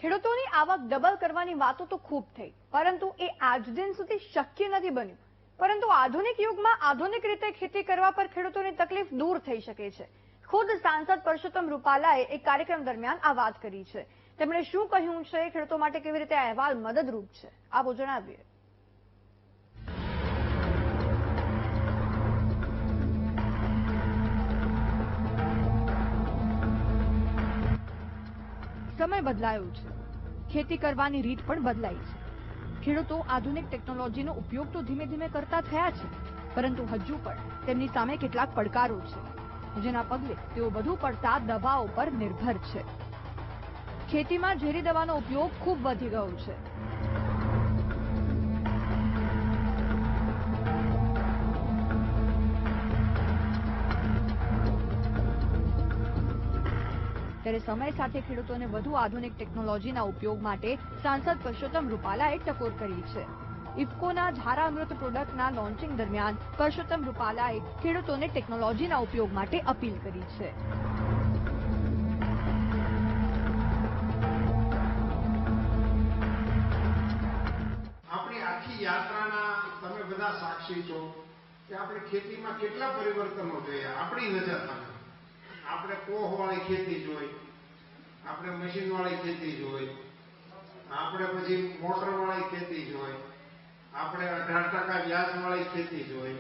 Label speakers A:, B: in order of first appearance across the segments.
A: ખેડૂતોની આવક ડબલ કરવાની વાતો તો ખૂબ થઈ, પરંતુ એ આજ દિન સુધી શક્ય નથી બન્યું। પરંતુ આધુનિક યુગમાં આધુનિક રીતે ખેતી કરવા પર ખેડૂતોની તકલીફ દૂર થઈ શકે છે। ખુદ સાંસદ પરસોત્તમ રૂપાલાએ એક કાર્યક્રમ દરમિયાન આ વાત કરી છે। તેમણે શું કહ્યું છે, ખેડૂતો માટે કેવી રીતે આ અહેવાલ મદદરૂપ છે, આવો જણાવીએ। સમય બદલાયો છે, ખેતી કરવાની રીત પણ બદલાઈ છે। ખેડૂતો આધુનિક ટેકનોલોજીનો ઉપયોગ તો ધીમે ધીમે કરતા થયા છે, પરંતુ હજુ પણ તેમની સામે કેટલાક પડકારો છે, જેના પગલે તેઓ વધુ પડતા દવાઓ પર નિર્ભર છે। ખેતીમાં ઝેરી દવાનો ઉપયોગ ખૂબ વધી ગયો છે। ત્યારે સમય સાથે ખેડૂતોને વધુ આધુનિક ટેકનોલોજીના ઉપયોગ માટે સાંસદ પરસોત્તમ રૂપાલાએ ટકોર કરી છે। ઇફકોના ઝારા અમૃત પ્રોડક્ટના લોન્ચિંગ દરમિયાન પરસોત્તમ રૂપાલાએ ખેડૂતોને ટેકનોલોજીના ઉપયોગ માટે અપીલ કરી છે।
B: આપણી આખી યાત્રાના તમે બધા સાક્ષી છો કે આપણે ખેતીમાં કેટલા પરિવર્તનો જોયા। આપણી નજર સામે આપણે કોહવાળી ખેતી જોઈ, આપણે મશીનવાળી ખેતી જોઈ, આપણે પછી મોટરવાળી ખેતી જોઈ, આપણે 18% વ્યાજવાળી ખેતી જોઈ,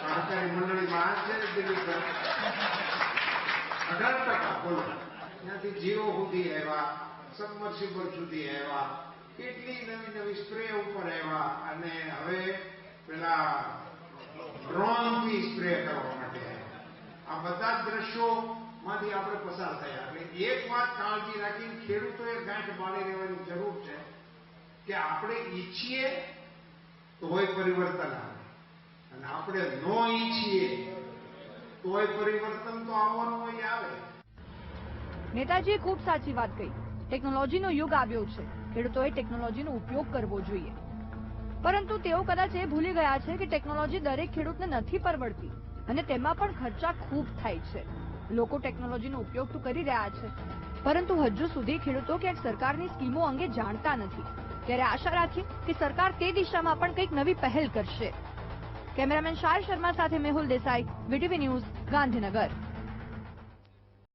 B: સહકારી મંડળીમાં 18% બોલો, ત્યાંથી જીરો સુધી આવ્યા, સબમર્સિબલ સુધી આવ્યા, કેટલી નવી નવી સ્પ્રે ઉપર આવ્યા, અને હવે પેલા ડ્રોનથી સ્પ્રે કરવા માટે આ બધા દ્રશ્યોમાંથી આપણે પસાર થયા। એટલે એક વાત કાળજી રાખીને ખેડૂતોએ ગાંઠ બાળી રહેવાની જરૂર છે કે આપણે ઈચ્છીએ તોય પરિવર્તન આવે, અને આપણે ન ઈચ્છીએ તોય પરિવર્તન તો આવવાનું હોય આવે।
A: નેતાજીએ ખૂબ સાચી વાત કહી। ટેકનોલોજીનો યુગ આવ્યો છે, ખેડૂતોએ ટેકનોલોજીનો ઉપયોગ કરવો જોઈએ, પરંતુ તેઓ કદાચ એ ભૂલી ગયા છે કે ટેકનોલોજી દરેક ખેડૂતને નથી પરવડતી અને તેમાં પણ ખર્ચા ખૂબ થાય છે। લોકો ટેકનોલોજીનો ઉપયોગ તો કરી રહ્યા છે, પરંતુ હજુ સુધી ખેડૂતો ક્યાંક સરકારની સ્કીમો અંગે જાણતા નથી। ત્યારે આશા રાખીએ કે સરકાર તે દિશામાં પણ કંઈક નવી પહેલ કરશે। કેમેરામેન શાર શર્મા સાથે મેહુલ દેસાઈ, વીટીવી ન્યૂઝ, ગાંધીનગર।